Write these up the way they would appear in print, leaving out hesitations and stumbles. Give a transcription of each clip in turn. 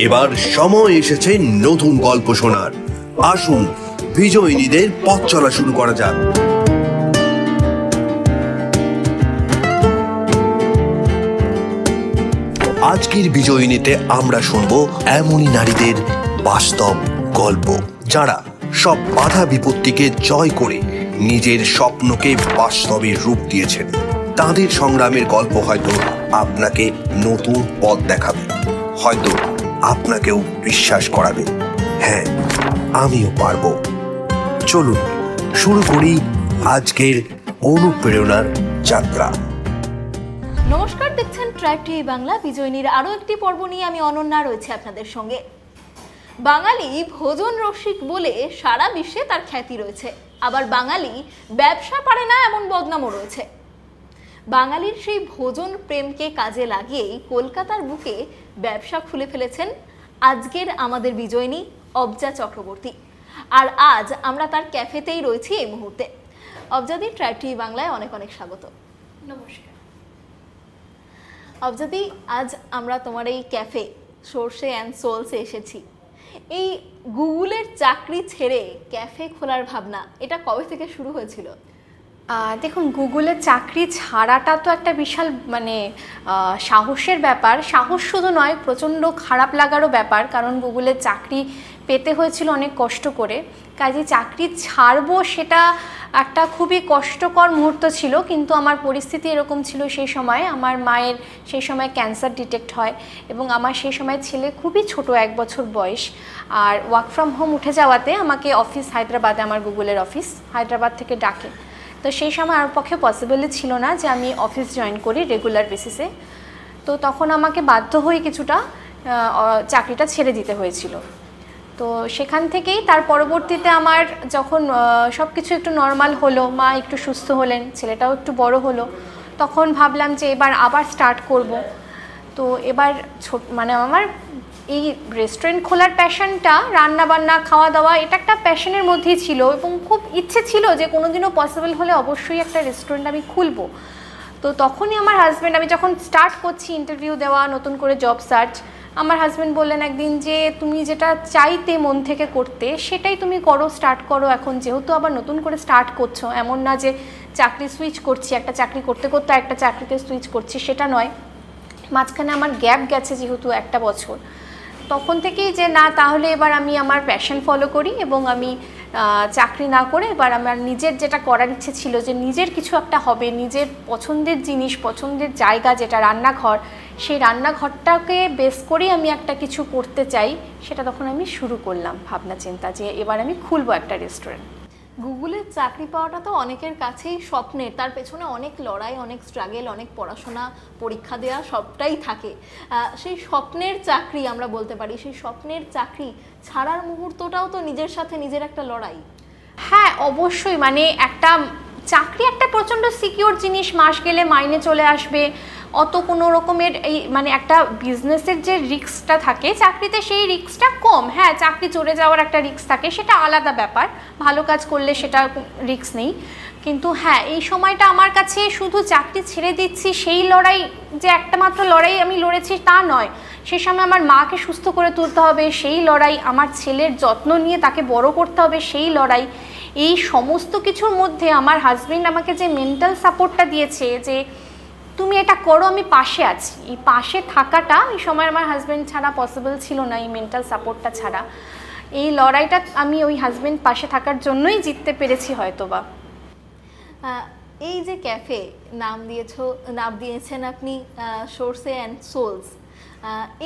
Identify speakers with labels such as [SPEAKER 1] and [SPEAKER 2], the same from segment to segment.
[SPEAKER 1] এবার সময় এসেছে নতুন গল্প শোনার। আসুন বিজয়িনীদের পথ চলা শুরু করা যাক। আজকের বিজয়িনীতে আমরা শুনবো এমনই নারীদের বাস্তব গল্প, যারা সব বাধা বিপত্তিকে জয় করে নিজের স্বপ্নকে বাস্তবে রূপ দিয়েছেন। তাদের সংগ্রামের গল্প হয়তো আপনাকে নতুন পথ দেখাবে, হয়তো আপনাকেও বিশ্বাস করাবে, হ্যাঁ আমিও পারবো। চলুন শুরু করি আজকের অনুপ্রেরণার যাত্রা।
[SPEAKER 2] নমস্কার, দেখছেন ট্রাইব টিভি বাংলা। বিজয়িনীর আরও একটি পর্ব নিয়ে আমি অনন্যা রয়েছে আপনাদের সঙ্গে। বাঙালি ভোজন রসিক বলে সারা বিশ্বে তার খ্যাতি রয়েছে, আবার বাঙালি ব্যবসা পারে না এমন বদনামও রয়েছে। বাঙালির সেই ভোজন প্রেমকে কাজে লাগিয়েই কলকাতার বুকে ব্যবসা খুলে ফেলেছেন আজকের আমাদের বিজয়িনী অবজা চক্রবর্তী। আর আজ আমরা তার ক্যাফেতেই রয়েছি এই মুহূর্তে। অবজাদি, ট্রাইব টিভি বাংলায় অনেক অনেক স্বাগত।
[SPEAKER 3] নমস্কার
[SPEAKER 2] অবজাদি, আজ আমরা তোমার এই ক্যাফে সর্ষে অ্যান্ড সোলসে এসেছি। এই গুগলের চাকরি ছেড়ে ক্যাফে খোলার ভাবনা, এটা কবে থেকে শুরু হয়েছিল?
[SPEAKER 3] দেখুন, গুগলের চাকরি ছাড়াটা তো একটা বিশাল সাহসের ব্যাপার। সাহস শুধু নয়, প্রচণ্ড খারাপ লাগারও ব্যাপার, কারণ গুগলের চাকরি পেতে হয়েছিল অনেক কষ্ট করে। কাজে চাকরি ছাড়বো সেটা একটা খুবই কষ্টকর মুহূর্ত ছিল, কিন্তু আমার পরিস্থিতি এরকম ছিল সেই সময়। আমার মায়ের সেই সময় ক্যান্সার ডিটেক্ট হয় এবং আমার সেই সময় ছেলে খুবই ছোট, 1 বছর বয়স। আর ওয়ার্ক ফ্রম হোম উঠে যাওয়াতে আমাকে অফিস হায়দ্রাবাদে, আমার গুগলের অফিস হায়দ্রাবাদ থেকে ডাকে। তো সেই সময় আমার পক্ষে পসিবলই ছিল না যে আমি অফিস জয়েন করি রেগুলার বেসিসে। তো তখন আমাকে বাধ্য হয়ে কিছুটা চাকরিটা ছেড়ে দিতে হয়েছিল। তো সেখান থেকেই তার পরবর্তীতে আমার যখন সব কিছু একটু নর্মাল হলো, মা একটু সুস্থ হলেন, ছেলেটাও একটু বড় হলো, তখন ভাবলাম যে এবার আবার স্টার্ট করব। তো এবার আমার এই রেস্টুরেন্ট খোলার প্যাশনটা, রান্না বান্না খাওয়া দাওয়া, এটা একটা প্যাশনের মধ্যেই ছিল এবং খুব ইচ্ছে ছিল যে কোনোদিনও পসিবল হলে অবশ্যই একটা রেস্টুরেন্ট আমি খুলবো। তো তখনই আমার হাজব্যান্ড, আমি যখন স্টার্ট করছি ইন্টারভিউ দেওয়া, নতুন করে জব সার্চ, আমার হাজব্যান্ড বললেন একদিন যে তুমি যেটা চাইতে মন থেকে করতে সেটাই তুমি করো, স্টার্ট করো। এখন যেহেতু আবার নতুন করে স্টার্ট করছো, এমন না যে চাকরি সুইচ করছি, একটা চাকরি করতে করতে একটা চাকরিতে সুইচ করছি, সেটা নয়। মাঝখানে আমার গ্যাপ গেছে যেহেতু 1 বছর, তখন থেকেই যে না, তাহলে এবার আমি আমার প্যাশন ফলো করি এবং আমি চাকরি না করে এবার আমার নিজের যেটা করার ইচ্ছে ছিল, যে নিজের কিছু একটা হবে, নিজের পছন্দের জিনিস, পছন্দের জায়গা যেটা রান্নাঘর, সেই রান্নাঘরটাকে বেস করেই আমি একটা কিছু করতে চাই। সেটা তখন আমি শুরু করলাম ভাবনা চিন্তা যে এবার আমি খুলবো একটা রেস্টুরেন্ট।
[SPEAKER 2] গুগলের চাকরি পাওয়াটা তো অনেকের কাছেই স্বপ্নের, তার পেছনে অনেক লড়াই, অনেক স্ট্রাগল, অনেক পড়াশোনা, পরীক্ষা দেওয়া সবটাই থাকে। সেই স্বপ্নের চাকরি আমরা বলতে পারি, সেই স্বপ্নের চাকরি ছাড়ার মুহূর্তটাও তো নিজের সাথে নিজের একটা লড়াই।
[SPEAKER 3] হ্যাঁ অবশ্যই, একটা চাকরি একটা প্রচণ্ড সিকিউর জিনিস, মাস গেলে মাইনে চলে আসবে, অত কোনো রকমের এই একটা বিজনেসের যে রিস্কটা থাকে চাকরিতে সেই রিস্কটা কম। হ্যাঁ, চাকরি চলে যাওয়ার একটা রিস্ক থাকে, সেটা আলাদা ব্যাপার, ভালো কাজ করলে সেটা রিস্ক নেই। কিন্তু হ্যাঁ, এই সময়টা আমার কাছে শুধু চাকরি ছেড়ে দিচ্ছি সেই লড়াই, যে একটা মাত্র লড়াই আমি লড়েছি তা নয়। সেই সময় আমার মাকে সুস্থ করে তুলতে হবে, সেই লড়াই, আমার ছেলের যত্ন নিয়ে তাকে বড় করতে হবে, সেই লড়াই। এই সমস্ত কিছুর মধ্যে আমার হাজবেন্ড আমাকে যে মেন্টাল সাপোর্টটা দিয়েছে, যে তুমি এটা করো, আমি পাশে আছি, এই পাশে থাকাটা এই সময় আমার হাজব্যান্ড ছাড়া পসিবল ছিল না, এই মেন্টাল সাপোর্টটা ছাড়া। এই লড়াইটা আমি ওই হাজব্যান্ড পাশে থাকার জন্যই জিততে পেরেছি হয়তোবা।
[SPEAKER 2] এই যে ক্যাফে নাম দিয়েছেন আপনি সর্ষে অ্যান্ড সোলস,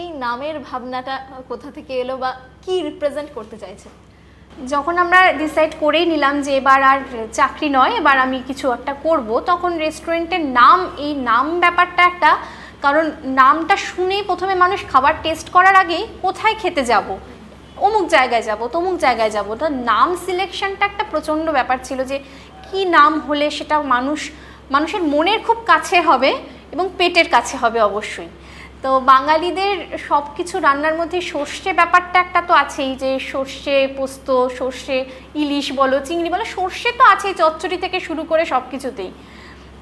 [SPEAKER 2] এই নামের ভাবনাটা কোথা থেকে এলো বা কি রিপ্রেজেন্ট করতে চাইছেন?
[SPEAKER 3] যখন আমরা ডিসাইড করেই নিলাম যে এবার আর চাকরি নয়, এবার আমি কিছু একটা করব, তখন রেস্টুরেন্টের নাম, এই নাম ব্যাপারটা একটা, কারণ নামটা শুনেই প্রথমে মানুষ খাবার টেস্ট করার আগেই কোথায় খেতে যাব, অমুক জায়গায় যাব, তমুক জায়গায় যাব। তো নাম সিলেকশনটা একটা প্রচণ্ড ব্যাপার ছিল, যে কি নাম হলে সেটা মানুষের মনের খুব কাছে হবে এবং পেটের কাছে হবে অবশ্যই। তো বাঙালিদের সব কিছু রান্নার মধ্যে সর্ষে ব্যাপারটা একটা তো আছেই, যে সর্ষে পোস্ত, সর্ষে ইলিশ বলো, চিংড়ি বলো, সর্ষে তো আছেই, চচ্চড়ি থেকে শুরু করে সব কিছুতেই।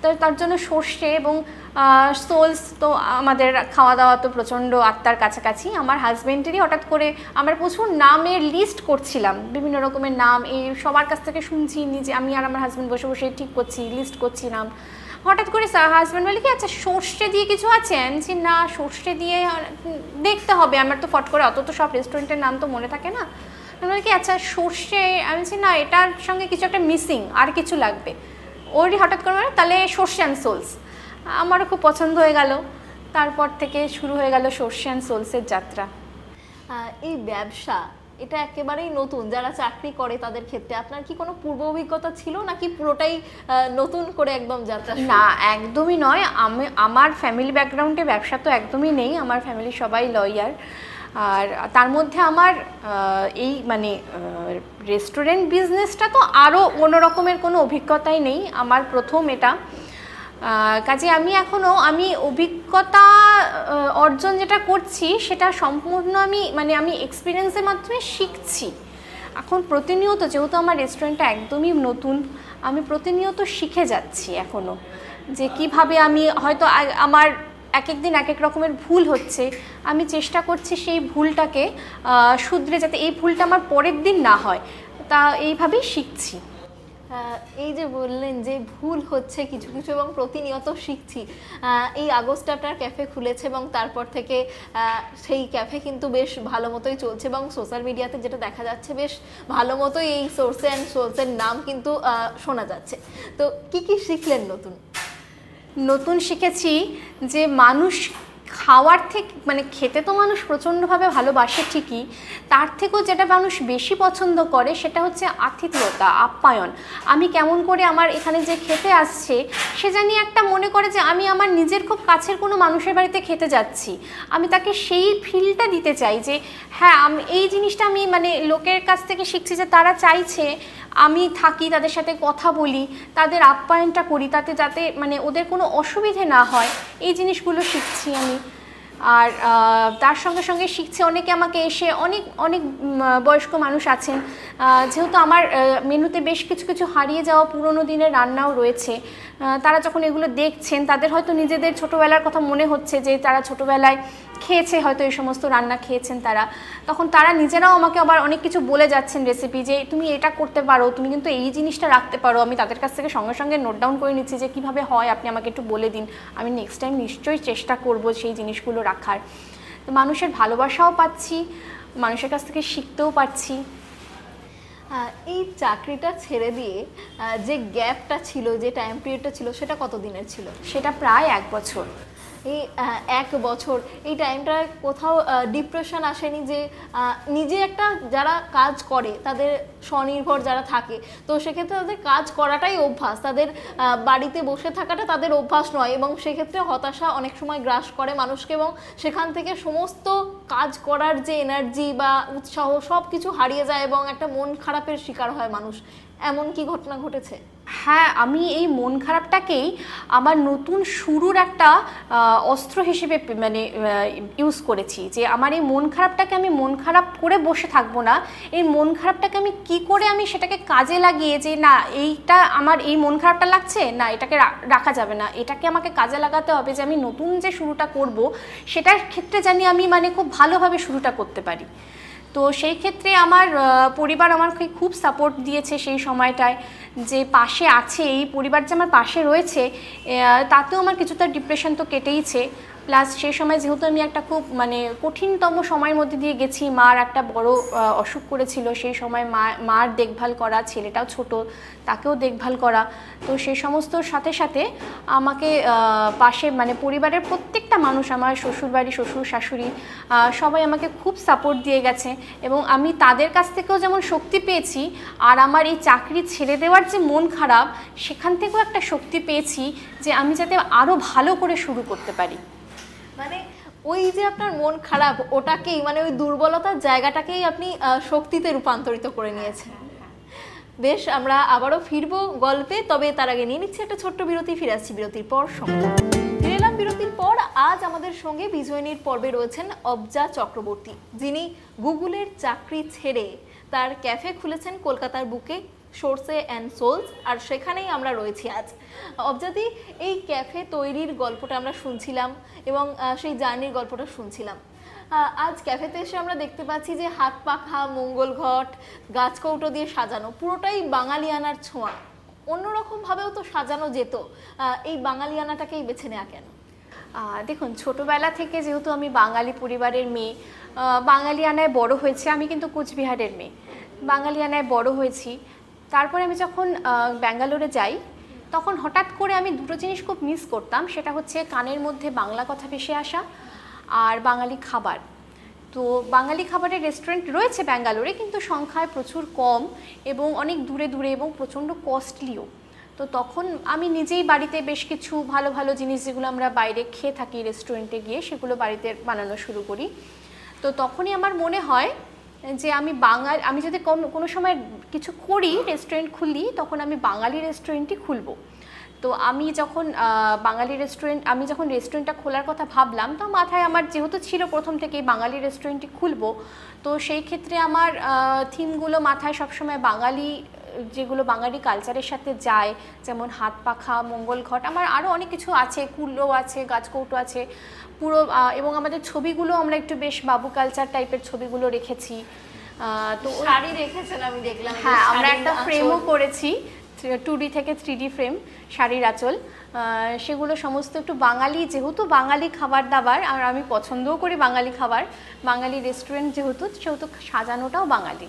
[SPEAKER 3] তো তার জন্য সর্ষে এবং সোলস, তো আমাদের খাওয়া দাওয়া তো প্রচণ্ড আত্মার কাছাকাছি। আমার হাজব্যান্ডেরই হঠাৎ করে আমরা প্রচুর নামের লিস্ট করছিলাম, বিভিন্ন রকমের নাম, এই সবার কাছ থেকে শুনছি, নিজে আমি আর আমার হাজব্যান্ড বসে বসে ঠিক করছি, লিস্ট করছি নাম। হঠাৎ করে হাজব্যান্ড বলে কি আচ্ছা সর্ষে দিয়ে কিছু আছে? আমি বলছি না, সর্ষে দিয়ে দেখতে হবে, আমার তো ফট করে অত তো সব রেস্টুরেন্টের নাম তো মনে থাকে না। আমি বলি কি আচ্ছা সর্ষে, আমি বলছি না এটার সঙ্গে কিছু একটা মিসিং, আর কিছু লাগবে। ওরই হঠাৎ করে তাহলে সর্ষে অ্যান্ড সোলস, আমারও খুব পছন্দ হয়ে গেল। তারপর থেকে শুরু হয়ে গেল সর্ষে অ্যান্ড সোলসের যাত্রা।
[SPEAKER 2] এই ব্যবসা এটা একেবারেই নতুন, যারা চাকরি করে তাদের ক্ষেত্রে আপনার কি কোনো পূর্ব অভিজ্ঞতা ছিল নাকি পুরোটাই নতুন করে একদম যাত্রা?
[SPEAKER 3] না, একদমই নয়। আমার ফ্যামিলি ব্যাকগ্রাউন্ডে ব্যবসা তো একদমই নেই, আমার ফ্যামিলি সবাই লয়ার। আর তার মধ্যে আমার এই মানে রেস্টুরেন্ট বিজনেসটা তো আরও অন্য রকমের কোনো অভিজ্ঞতাই নেই, আমার প্রথম এটা। কাজে আমি অভিজ্ঞতা অর্জন যেটা করছি সেটা সম্পূর্ণ আমি এক্সপিরিয়েন্সের মাধ্যমে শিখছি। এখন প্রতিনিয়ত, যেহেতু আমার রেস্টুরেন্টটা একদমই নতুন, আমি প্রতিনিয়ত শিখে যাচ্ছি এখনও, যে কিভাবে আমি হয়তো আমার এক এক দিন এক এক রকমের ভুল হচ্ছে, আমি চেষ্টা করছি সেই ভুলটাকে শুধরে যাতে এই ভুলটা আমার পরের দিন না হয়, তা এইভাবেই শিখছি।
[SPEAKER 2] এই যে বললেন যে ভুল হচ্ছে কিছু কিছু এবং প্রতিনিয়ত শিখছি, এই আগস্টে আপনার ক্যাফে খুলেছে এবং তারপর থেকে সেই ক্যাফে কিন্তু বেশ ভালো মতোই চলছে এবং সোশ্যাল মিডিয়াতে যেটা দেখা যাচ্ছে বেশ ভালো মতোই এই সর্ষে অ্যান্ড সোলসের নাম কিন্তু শোনা যাচ্ছে। তো কি কি শিখলেন নতুন?
[SPEAKER 3] শিখেছি যে মানুষ খাওয়ার থেকে খেতে তো মানুষ প্রচণ্ডভাবে ভালোবাসে ঠিকই, তার থেকেও যেটা মানুষ বেশি পছন্দ করে সেটা হচ্ছে আতিথেয়তা, আপ্যায়ন। আমি কেমন করে আমার এখানে যে খেতে আসছে সে জানি একটা মনে করে যে আমি আমার নিজের খুব কাছের কোনো মানুষের বাড়িতে খেতে যাচ্ছি, আমি তাকে সেই ফিলটা দিতে চাই যে হ্যাঁ আমি এই জিনিসটা আমি লোকের কাছ থেকে শিখছি, যে তারা চাইছে আমি থাকি, তাদের সাথে কথা বলি, তাদের আপ্যায়নটা করি, তাতে যাতে ওদের কোনো অসুবিধে না হয়, এই জিনিসগুলো শিখছি আমি। আর তার সঙ্গে সঙ্গে শিখছে অনেকে আমাকে এসে, অনেক অনেক বয়স্ক মানুষ আছেন, যেহেতু আমার মেনুতে বেশ কিছু কিছু হারিয়ে যাওয়া পুরনো দিনের রান্নাও রয়েছে, তারা যখন এগুলো দেখছেন তাদের হয়তো নিজেদের ছোটোবেলার কথা মনে হচ্ছে, যে তারা ছোটোবেলায় খেয়েছে, হয়তো এই সমস্ত রান্না খেয়েছেন তারা, তখন তারা নিজেরাও আমাকে আবার অনেক কিছু বলে যাচ্ছেন রেসিপি, যে তুমি এটা করতে পারো, তুমি কিন্তু এই জিনিসটা রাখতে পারো। আমি তাদের কাছ থেকে সঙ্গে সঙ্গে নোট ডাউন করে নিচ্ছি যে কীভাবে হয়, আপনি আমাকে একটু বলে দিন, আমি নেক্সট টাইম নিশ্চয়ই চেষ্টা করব সেই জিনিসগুলো রাখার। তো মানুষের ভালোবাসাও পাচ্ছি, মানুষের কাছ থেকে শিখতেও পারছি।
[SPEAKER 2] এই চাকরিটা ছেড়ে দিয়ে যে গ্যাপটা ছিল, যে টাইম পিরিয়ডটা ছিল, সেটা কতদিনের ছিল?
[SPEAKER 3] সেটা প্রায় 1 বছর।
[SPEAKER 2] এই 1 বছর এই টাইমটা কোথাও ডিপ্রেশন আসেনি যে নিজে একটা যারা কাজ করে তাদের স্বনির্ভর যারা থাকে, তো সেক্ষেত্রে তাদের কাজ করাটাই অভ্যাস, তাদের বাড়িতে বসে থাকাটা তাদের অভ্যাস নয়, এবং সেক্ষেত্রে হতাশা অনেক সময় গ্রাস করে মানুষকে এবং সেখান থেকে সমস্ত কাজ করার যে এনার্জি বা উৎসাহ সব কিছু হারিয়ে যায় এবং একটা মন খারাপের শিকার হয় মানুষ। এমন কি ঘটনা ঘটেছে?
[SPEAKER 3] হ্যাঁ, আমি এই মন খারাপটাকেই আমার নতুন শুরুর একটা অস্ত্র হিসেবে ইউজ করেছি, যে আমার এই মন খারাপটাকে আমি মন খারাপ করে বসে থাকবো না, এই মন খারাপটাকে আমি কি করে আমি সেটাকে কাজে লাগিয়ে, যে না এইটা আমার এই মন খারাপটা লাগছে না, এটাকে রাখা যাবে না, এটাকে আমাকে কাজে লাগাতে হবে, যে আমি নতুন যে শুরুটা করব সেটার ক্ষেত্রে জানি আমি খুব ভালোভাবে শুরুটা করতে পারি। তো সেই ক্ষেত্রে আমার পরিবার আমাকে খুব সাপোর্ট দিয়েছে সেই সময়টায়, যে পাশে আছে, এই পরিবার যে আমার পাশে রয়েছে, তাতেও আমার কিছুটা ডিপ্রেশন তো কেটেইছে। প্লাস সেই সময় যেহেতু আমি একটা খুব কঠিনতম সময়ের মধ্যে দিয়ে গেছি, মার একটা বড় অসুখ করেছিল, সেই সময় মার দেখভাল করা, ছেলেটাও ছোট, তাকেও দেখভাল করা, তো সেই সমস্তর সাথে সাথে আমাকে পাশে পরিবারের প্রত্যেকটা মানুষ, আমার শ্বশুরবাড়ি, শ্বশুর শাশুড়ি সবাই আমাকে খুব সাপোর্ট দিয়ে গেছে, এবং আমি তাদের কাছ থেকেও যেমন শক্তি পেয়েছি, আর আমার এই চাকরি ছেড়ে দেওয়ার যে মন খারাপ সেখান থেকেও একটা শক্তি পেয়েছি, যে আমি যাতে আরও ভালো করে শুরু করতে পারি।
[SPEAKER 2] ওই যে আপনার মন খারাপ, ওটাকেই ওই দুর্বলতার জায়গাটাকেই আপনি শক্তিতে রূপান্তরিত করে নিয়েছেন। বেশ, আমরা আবারও ফিরবো গল্পে, তবে তার আগে নিয়ে নিচ্ছি একটা ছোট্ট বিরতি, ফিরে আসছি বিরতির পর। ফিরে এলাম বিরতির পর। আজ আমাদের সঙ্গে বিজয়িনীর পর্বে রয়েছেন অবজা চক্রবর্তী, যিনি গুগলের চাকরি ছেড়ে তার ক্যাফে খুলেছেন কলকাতার বুকে সোর্সে অ্যান্ড সোলস, আর সেখানেই আমরা রয়েছি আজ। অবজাদি, এই ক্যাফে তৈরির গল্পটা আমরা শুনছিলাম এবং সেই জার্নির গল্পটা শুনছিলাম। আজ ক্যাফেতে এসে আমরা দেখতে পাচ্ছি যে হাত পাখা, মঙ্গল ঘট, গাছকৌটো দিয়ে সাজানো, পুরোটাই বাঙালিয়ানার ছোঁয়া। অন্যরকমভাবেও তো সাজানো যেত, এই বাঙালিয়ানাটাকেই বেছে নেওয়া কেন?
[SPEAKER 3] দেখুন, ছোটবেলা থেকে যেহেতু আমি বাঙালি পরিবারের মেয়ে, বাঙালিয়ানায় বড় হয়েছে। আমি কিন্তু কোচবিহারের মেয়ে, বাঙালিয়ানায় বড় হয়েছি। তারপরে আমি যখন ব্যাঙ্গালোরে যাই, তখন হঠাৎ করে আমি দুটো জিনিস খুব মিস করতাম। সেটা হচ্ছে কানের মধ্যে বাংলা কথা ভেসে আসা আর বাঙালি খাবার। তো বাঙালি খাবারের রেস্টুরেন্ট রয়েছে ব্যাঙ্গালোরে, কিন্তু সংখ্যায় প্রচুর কম এবং অনেক দূরে দূরে এবং প্রচণ্ড কস্টলিও। তো তখন আমি নিজেই বাড়িতে বেশ কিছু ভালো ভালো জিনিস, যেগুলো আমরা বাইরে খেয়ে থাকি রেস্টুরেন্টে গিয়ে, সেগুলো বাড়িতে বানানো শুরু করি। তো তখনই আমার মনে হয় যে আমি যদি কোনো সময় কিছু করি, রেস্টুরেন্ট খুলি, তখন আমি বাঙালি রেস্টুরেন্টই খুলবো। তো আমি যখন আমি যখন রেস্টুরেন্টটা খোলার কথা ভাবলাম, তো মাথায় আমার যেহেতু ছিল প্রথম থেকেই বাঙালি রেস্টুরেন্টই খুলবো, তো সেই ক্ষেত্রে আমার থিমগুলো মাথায় সবসময় বাঙালি, যেগুলো বাঙালি কালচারের সাথে যায়, যেমন হাত পাখা, মঙ্গল ঘট, আমার আরও অনেক কিছু আছে, কুলো আছে, গাছকৌটো আছে পুরো। এবং আমাদের ছবিগুলো আমরা একটু বেশ বাবু কালচার টাইপের ছবিগুলো রেখেছি।
[SPEAKER 2] তো শাড়ি রেখেছেন আমি দেখলাম।
[SPEAKER 3] হ্যাঁ, আমরা একটা ফ্রেমও করেছি, 2D থেকে 3D ফ্রেম, শাড়ির আঁচল। সেগুলো সমস্ত একটু বাঙালি, যেহেতু বাঙালি খাবার দাবার, আর আমি পছন্দও করি বাঙালি খাবার, বাঙালি রেস্টুরেন্ট যেহেতু, সেহেতু সাজানোটাও বাঙালি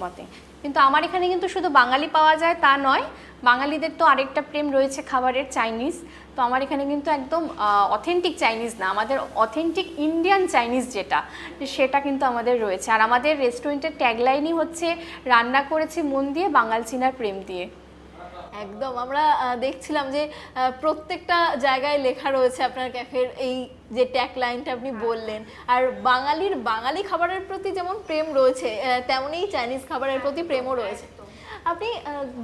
[SPEAKER 3] মতে। কিন্তু আমার এখানে কিন্তু শুধু বাঙালি পাওয়া যায় তা নয়, বাঙালিদের তো আরেকটা প্রেম রয়েছে খাবারের, চাইনিজ। তো আমার এখানে কিন্তু একদম অথেন্টিক চাইনিজ না, আমাদের অথেন্টিক ইন্ডিয়ান চাইনিজ যেটা, সেটা কিন্তু আমাদের রয়েছে। আর আমাদের রেস্টুরেন্টের ট্যাগলাইনই হচ্ছে রান্না করেছি মন দিয়ে, বাঙাল চিনার প্রেম দিয়ে।
[SPEAKER 2] একদম, আমরা দেখছিলাম যে প্রত্যেকটা জায়গায় লেখা রয়েছে আপনার ক্যাফের এই যে ট্যাগ লাইনটা আপনি বললেন। আর বাঙালি খাবারের প্রতি যেমন প্রেম রয়েছে, তেমনই চাইনিজ খাবারের প্রতি প্রেমও রয়েছে। আপনি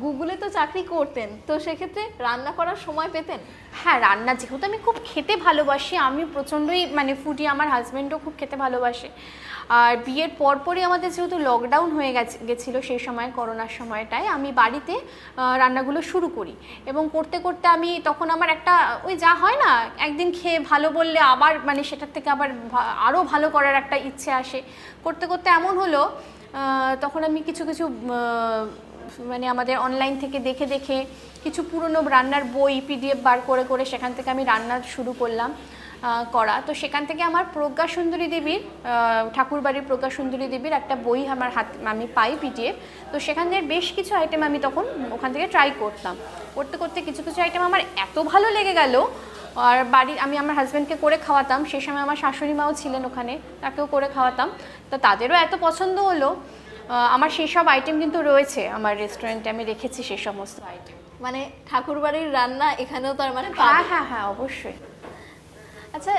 [SPEAKER 2] গুগলে তো চাকরি করতেন, তো সেক্ষেত্রে রান্না করার সময় পেতেন?
[SPEAKER 3] হ্যাঁ, রান্না যেহেতু আমি খুব খেতে ভালোবাসি, আমি প্রচণ্ডই ফুডি, আমার হাজব্যান্ডও খুব খেতে ভালোবাসে। আর বিয়ের পরপরই আমাদের যেহেতু লকডাউন হয়ে গেছিলো সেই সময়, করোনার সময়টায়, আমি বাড়িতে রান্নাগুলো শুরু করি। এবং করতে করতে আমি তখন আমার একটা ওই যা হয় না, একদিন খেয়ে ভালো বললে আবার সেটার থেকে আবার আরও ভালো করার একটা ইচ্ছে আসে। করতে করতে এমন হলো, তখন আমি কিছু আমাদের অনলাইন থেকে দেখে দেখে কিছু পুরনো রান্নার বই PDF বার করে করে সেখান থেকে আমি রান্না শুরু করলাম করা। তো সেখান থেকে আমার প্রজ্ঞা সুন্দরী দেবীর, ঠাকুরবাড়ির প্রজ্ঞা সুন্দরী দেবীর একটা বই আমি পাই PDF। তো সেখান থেকে বেশ কিছু আইটেম আমি তখন ওখান থেকে ট্রাই করতাম। করতে করতে কিছু আইটেম আমার এত ভালো লেগে গেল, আর আমি আমার হাজব্যান্ডকে করে খাওয়াতাম। সেই সময় আমার শাশুড়ি মাও ছিলেন ওখানে, তাকেও করে খাওয়াতাম। তো তাদেরও এত পছন্দ হলো। আমার সেই সব আইটেম কিন্তু রয়েছে আমার রেস্টুরেন্টে, আমি রেখেছি সেই সমস্ত আইটেম।
[SPEAKER 2] ঠাকুরবাড়ির রান্না এখানেও তার
[SPEAKER 3] হ্যাঁ অবশ্যই।
[SPEAKER 2] আচ্ছা,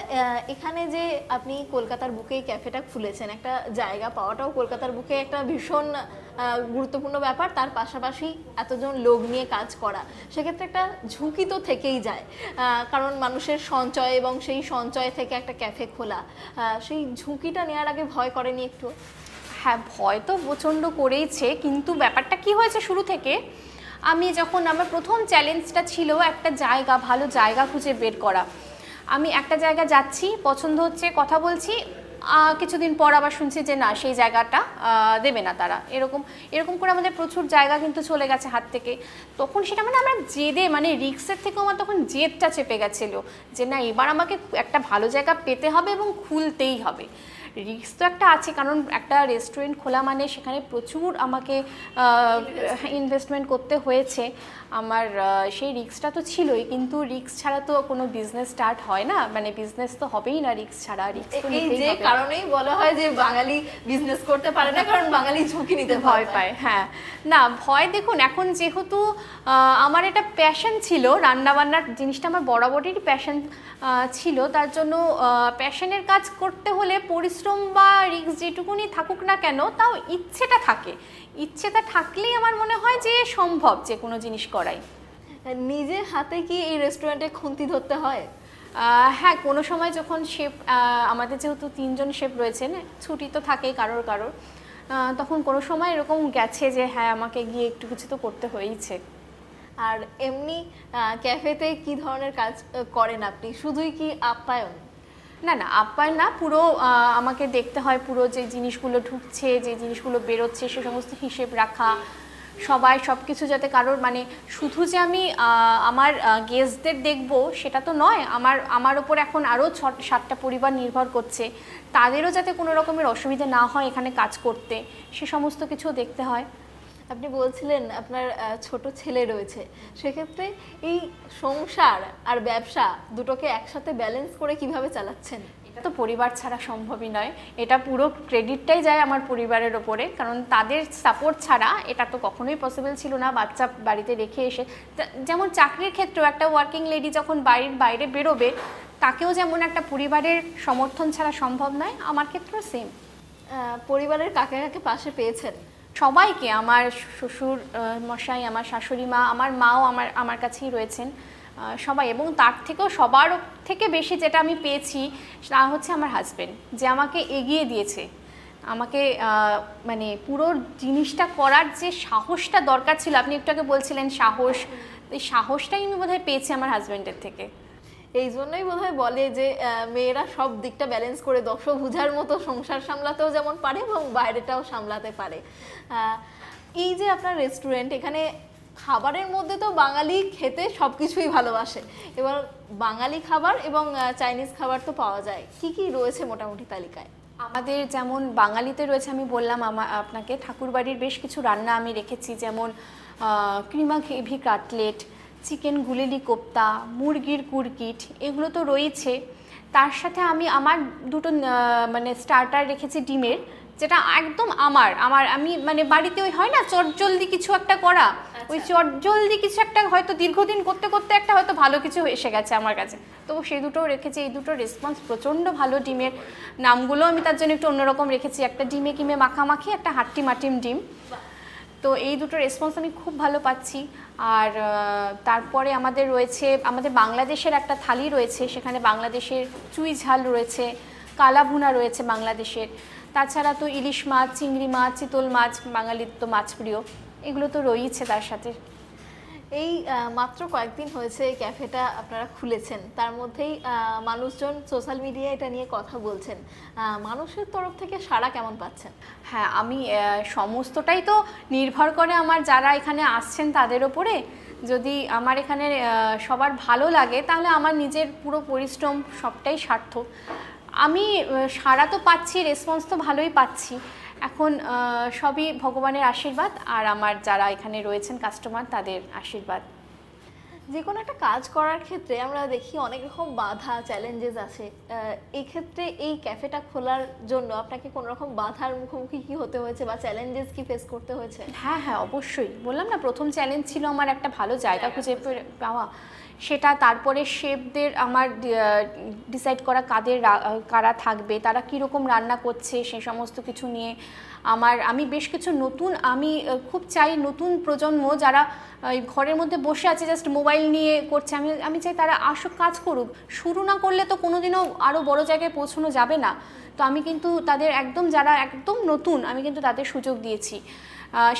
[SPEAKER 2] এখানে যে আপনি কলকাতার বুকেই ক্যাফেটা খুলেছেন, একটা জায়গা পাওয়াটাও কলকাতার বুকে একটা ভীষণ গুরুত্বপূর্ণ ব্যাপার। তার পাশাপাশি এতজন লোক নিয়ে কাজ করা, সেক্ষেত্রে একটা ঝুঁকি তো থেকেই যায়, কারণ মানুষের সঞ্চয় এবং সেই সঞ্চয় থেকে একটা ক্যাফে খোলা, সেই ঝুঁকিটা নেওয়ার আগে ভয় করেনি একটু?
[SPEAKER 3] হ্যাঁ, ভয় তো প্রচণ্ড করেইছে, কিন্তু ব্যাপারটা কি হয়েছে, শুরু থেকে আমার প্রথম চ্যালেঞ্জটা ছিল একটা ভালো জায়গা খুঁজে বের করা। আমি একটা জায়গা যাচ্ছি, পছন্দ হচ্ছে, কথা বলছি, কিছুদিন পর আবার শুনছি যে না, সেই জায়গাটা দেবে না তারা, এরকম করে আমাদের প্রচুর জায়গা কিন্তু চলে গেছে হাত থেকে। তখন সেটা আমার জেদে, রিক্সের থেকেও আমার তখন জেদটা চেপে গেছিলো যে না, এবার আমাকে একটা ভালো জায়গা পেতে হবে এবং খুলতেই হবে। রিস্ক তো একটা আছে, কারণ একটা রেস্টুরেন্ট খোলা সেখানে প্রচুর আমাকে ইনভেস্টমেন্ট করতে হয়েছে আমার, সেই রিস্কটা তো ছিলই। কিন্তু রিস্ক ছাড়া তো কোনো বিজনেস স্টার্ট হয় না, বিজনেস তো হবেই না রিস্ক ছাড়া।
[SPEAKER 2] এই যে কারণেই বলা হয় যে বাঙালি বিজনেস করতে পারে না, কারণ বাঙালি ঝুঁকি নিতে ভয় পায়।
[SPEAKER 3] হ্যাঁ, না ভয়, দেখুন এখন যেহেতু আমার এটা প্যাশন ছিল, রান্নাবান্নার জিনিসটা আমার বরাবরই প্যাশন ছিল, তার জন্য প্যাশনের কাজ করতে হলে পরিশ্রম বা রিস্ক যেটুকুনি থাকুক না কেন, তাও ইচ্ছেটা থাকলেই আমার মনে হয় যে সম্ভব যে কোনো জিনিস করাই।
[SPEAKER 2] নিজে হাতে কি এই রেস্টুরেন্টে খুন্তি ধরতে হয়?
[SPEAKER 3] হ্যাঁ, কোনো সময় যখন শেফ, আমাদের যেহেতু 3জন শেফ রয়েছেন, ছুটি তো থাকেই কারোর, তখন কোনো সময় এরকম গেছে যে হ্যাঁ আমাকে গিয়ে একটু কিছু তো করতে হয়েইছে।
[SPEAKER 2] আর এমনি ক্যাফেতে কি ধরনের কাজ করেন আপনি? শুধুই কি আপ্যায়ন?
[SPEAKER 3] না না, আপ্যায়ন না, পুরো আমাকে দেখতে হয় পুরো যে জিনিসগুলো ঢুকছে, যে জিনিসগুলো বেরোচ্ছে, সে সমস্ত হিসেব রাখা, সবাই সব কিছু যাতে কারোর মানে শুধু যে আমি আমার গেস্টদের দেখবো সেটা তো নয়, আমার ওপর এখন আরও 7টা পরিবার নির্ভর করছে, তাদেরও যাতে কোনো রকমের অসুবিধা না হয় এখানে কাজ করতে, সে সমস্ত কিছু দেখতে হয়।
[SPEAKER 2] আপনি বলছিলেন আপনার ছোট ছেলে রয়েছে, সেক্ষেত্রে এই সংসার আর ব্যবসা দুটোকে একসাথে ব্যালেন্স করে কিভাবে চালাচ্ছেন?
[SPEAKER 3] এটা তো পরিবার ছাড়া সম্ভবই নয়, এটা পুরো ক্রেডিটটাই যায় আমার পরিবারের ওপরে, কারণ তাদের সাপোর্ট ছাড়া এটা তো কখনোই পসিবল ছিল না বাচ্চা বাড়িতে রেখে এসে। যেমন চাকরির ক্ষেত্রেও একটা ওয়ার্কিং লেডি যখন বাড়ির বাইরে বেরোবে, তাকেও যেমন একটা পরিবারের সমর্থন ছাড়া সম্ভব নয়, আমার ক্ষেত্রেও সেম।
[SPEAKER 2] পরিবারের কাকে কাকে পাশে পেয়েছেন?
[SPEAKER 3] সবাইকে, আমার শ্বশুর মশাই, আমার শাশুড়ি মা, আমার মাও আমার কাছেই রয়েছেন, সবাই। এবং তার থেকেও সবার থেকে বেশি যেটা আমি পেয়েছি তা হচ্ছে আমার হাজব্যান্ড, যে আমাকে এগিয়ে দিয়েছে, আমাকে মানে পুরো জিনিসটা করার যে সাহসটা দরকার ছিল, আপনি একটু আগে বলছিলেন সাহস, এই সাহসটাই আমি বোধহয় পেয়েছি আমার হাজব্যান্ডের থেকে।
[SPEAKER 2] এই জন্যই বোধহয় বলে যে মেয়েরা সব দিকটা ব্যালেন্স করে দশভুজার মতো সংসার সামলাতেও যেমন পারে এবং বাইরেটাও সামলাতে পারে। এই যে আপনার রেস্টুরেন্ট, এখানে খাবারের মধ্যে তো বাঙালি খেতে সব কিছুই ভালোবাসে, এবার বাঙালি খাবার এবং চাইনিজ খাবার তো পাওয়া যায়, কি কি রয়েছে মোটামুটি তালিকায়?
[SPEAKER 3] আমাদের যেমন বাঙালিতে রয়েছে, আমি বললাম আপনাকে ঠাকুরবাড়ির বেশ কিছু রান্না আমি রেখেছি, যেমন কিমা গ্রেভি কাটলেট, চিকেন গুলেলি কোপ্তা, মুরগির কুরকিট, এগুলো তো রয়েছে। তার সাথে আমি আমার দুটো মানে স্টার্টার রেখেছি ডিমের, যেটা একদম আমি মানে বাড়িতে ওই হয় না চটজলদি কিছু একটা করা, ওই চটজলদি কিছু একটা হয়তো দীর্ঘদিন করতে করতে একটা হয়তো ভালো কিছু এসে গেছে আমার কাছে, তো সেই দুটোও রেখেছি। এই দুটো রেসপন্স প্রচণ্ড ভালো। ডিমের নামগুলো আমি তার জন্য একটু অন্যরকম রেখেছি, একটা ডিমে কিমে মাখামাখি, একটা হাট্টি মাটিম ডিম। তো এই দুটো রেসপন্স আমি খুব ভালো পাচ্ছি। আর তারপরে আমাদের রয়েছে, আমাদের বাংলাদেশের একটা থালি রয়েছে, সেখানে বাংলাদেশের চুই ঝাল রয়েছে, কালাভুনা রয়েছে বাংলাদেশের, তাছাড়া তো ইলিশ মাছ, চিংড়ি মাছ, চিতল মাছ, বাঙালির তো মাছ প্রিয়, এগুলো তো রয়েছে তার সাথে।
[SPEAKER 2] এই মাত্র কয়েকদিন হয়েছে এই ক্যাফেটা আপনারা খুলেছেন, তার মধ্যেই মানুষজন সোশ্যাল মিডিয়ায় এটা নিয়ে কথা বলছেন, মানুষের তরফ থেকে সাড়া কেমন পাচ্ছেন?
[SPEAKER 3] হ্যাঁ, আমি সমস্তটাই তো নির্ভর করে আমার যারা এখানে আসছেন তাদের ওপরে। যদি আমার এখানে সবার ভালো লাগে তাহলে আমার নিজের পুরো পরিশ্রম সবটাই সার্থক। আমি সাড়া তো পাচ্ছি, রেসপন্স তো ভালোই পাচ্ছি, এখন সবই ভগবানের আশীর্বাদ আর আমার যারা এখানে রয়েছেন কাস্টমার তাদের আশীর্বাদ।
[SPEAKER 2] যে কোনো একটা কাজ করার ক্ষেত্রে আমরা দেখি অনেক রকম বাধা, চ্যালেঞ্জেস আছে, এই ক্ষেত্রে এই ক্যাফেটা খোলার জন্য আপনাকে কোনো রকম বাধার মুখোমুখি কি হতে হয়েছে বা চ্যালেঞ্জেস কি ফেস করতে হয়েছে?
[SPEAKER 3] হ্যাঁ হ্যাঁ, অবশ্যই। বললাম না, প্রথম চ্যালেঞ্জ ছিল আমার একটা ভালো জায়গা খুঁজে পাওয়া, সেটা। তারপরে শেফদের আমার ডিসাইড করা কারা থাকবে, তারা কীরকম রান্না করছে, সে সমস্ত কিছু নিয়ে আমি বেশ কিছু নতুন, আমি খুব চাই নতুন প্রজন্ম যারা ঘরের মধ্যে বসে আছে জাস্ট মোবাইল নিয়ে করছে, আমি চাই তারা আসুক, কাজ করুক। শুরু না করলে তো কোনোদিনও আরও বড় জায়গায় পৌঁছানো যাবে না। তো আমি কিন্তু তাদের যারা একদম নতুন, আমি কিন্তু তাদের সুযোগ দিয়েছি।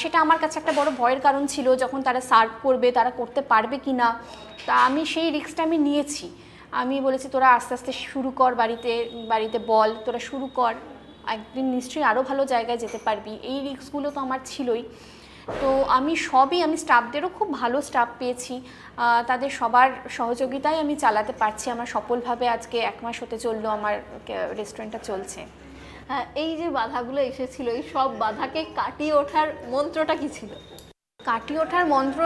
[SPEAKER 3] সেটা আমার কাছে একটা বড় ভয়ের কারণ ছিল, যখন তারা সার্ভ করবে তারা করতে পারবে কি না। তা আমি সেই রিস্কটা আমি নিয়েছি। আমি বলেছি তোরা আস্তে আস্তে শুরু কর, বাড়িতে বল, তোরা শুরু কর, একদিন নিশ্চয়ই আরও ভালো জায়গায় যেতে পারবি। এই রিস্কগুলো তো আমার ছিলই। তো আমি স্টাফদেরও খুব ভালো স্টাফ পেয়েছি, তাদের সবার সহযোগিতায় আমি চালাতে পারছি। আমার সফলভাবে আজকে 1 মাস হতে চললো আমার রেস্টুরেন্টটা চলছে।
[SPEAKER 2] এই যে বাধাগুলো এসেছিল, এই সব বাধাকে কাটিয়ে ওঠার মন্ত্রটা কি ছিল?
[SPEAKER 3] কাটিয়ে ওঠার মন্ত্র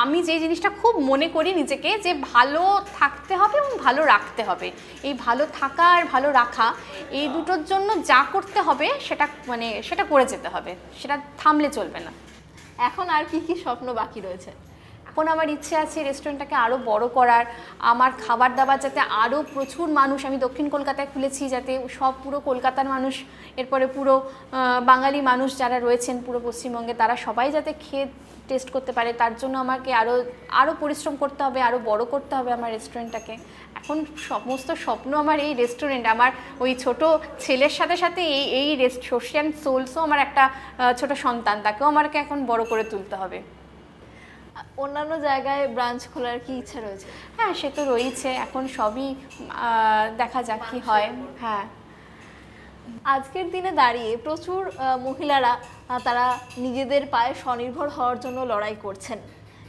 [SPEAKER 3] আমি যে জিনিসটা খুব মনে করি নিজেকে, যে ভালো থাকতে হবে এবং ভালো রাখতে হবে। এই ভালো থাকা আর ভালো রাখা, এই দুটোর জন্য যা করতে হবে সেটা করে যেতে হবে, সেটা থামলে চলবে না।
[SPEAKER 2] এখন আর কি কি স্বপ্ন বাকি রয়েছে?
[SPEAKER 3] এখন আমার ইচ্ছে আছে রেস্টুরেন্টটাকে আরও বড় করার, আমার খাবার দাবার যাতে আরও প্রচুর মানুষ, আমি দক্ষিণ কলকাতায় খুলেছি, যাতে সব পুরো কলকাতার মানুষ, এরপরে পুরো বাঙালি মানুষ যারা রয়েছেন পুরো পশ্চিমবঙ্গে, তারা সবাই যাতে খেয়ে টেস্ট করতে পারে। তার জন্য আমাকে আরও পরিশ্রম করতে হবে, আরও বড় করতে হবে আমার রেস্টুরেন্টটাকে। এখন সমস্ত স্বপ্ন আমার এই রেস্টুরেন্ট, আমার ওই ছোট ছেলের সাথে সাথে এই সোশিয়াল সোলসও আমার একটা ছোট সন্তান, তাকেও আমাকে এখন বড় করে তুলতে হবে।
[SPEAKER 2] অন্যান্য জায়গায় ব্রাঞ্চ খোলার কি ইচ্ছা রয়েছে?
[SPEAKER 3] হ্যাঁ, সে তো রয়েছে, এখন সবই দেখা যাক কি হয়। হ্যাঁ,
[SPEAKER 2] আজকের দিনে দাঁড়িয়ে প্রচুর মহিলারা তারা নিজেদের পায়ে স্বনির্ভর হওয়ার জন্য লড়াই করছেন,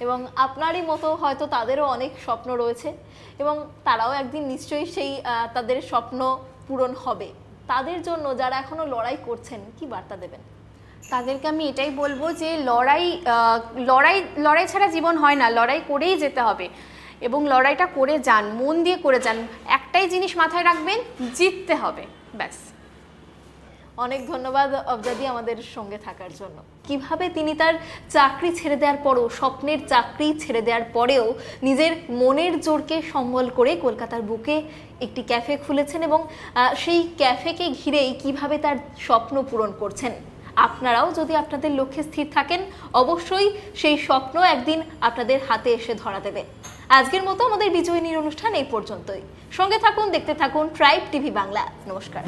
[SPEAKER 2] এবং আপনারই মতো হয়তো তাদেরও অনেক স্বপ্ন রয়েছে, এবং তারাও একদিন নিশ্চয়ই সেই তাদের স্বপ্ন পূরণ হবে। তাদের জন্য যারা এখনো লড়াই করছেন, কি বার্তা দেবেন?
[SPEAKER 3] তাদেরকে আমি এটাই বলবো যে লড়াই ছাড়া জীবন হয় না, লড়াই করেই যেতে হবে, এবং লড়াইটা করে যান, মন দিয়ে করে যান। একটাই জিনিস মাথায় রাখবেন, জিততে হবে, ব্যাস।
[SPEAKER 2] অনেক ধন্যবাদ অবজাদি আমাদের সঙ্গে থাকার জন্য। কিভাবে তিনি তার চাকরি ছেড়ে দেওয়ার পরেও, স্বপ্নের চাকরি ছেড়ে দেওয়ার পরেও নিজের মনের জোরকে সম্বল করে কলকাতার বুকে একটি ক্যাফে খুলেছেন, এবং সেই ক্যাফেকে ঘিরেই কিভাবে তার স্বপ্ন পূরণ করছেন। আপনারাও যদি আপনাদের লক্ষ্যে স্থির থাকেন, অবশ্যই সেই স্বপ্ন একদিন আপনাদের হাতে এসে ধরা দেবে। আজকের মতো আমাদের বিজয়িনীর অনুষ্ঠান এই পর্যন্তই। সঙ্গে থাকুন, দেখতে থাকুন ট্রাইব টিভি বাংলা। নমস্কার।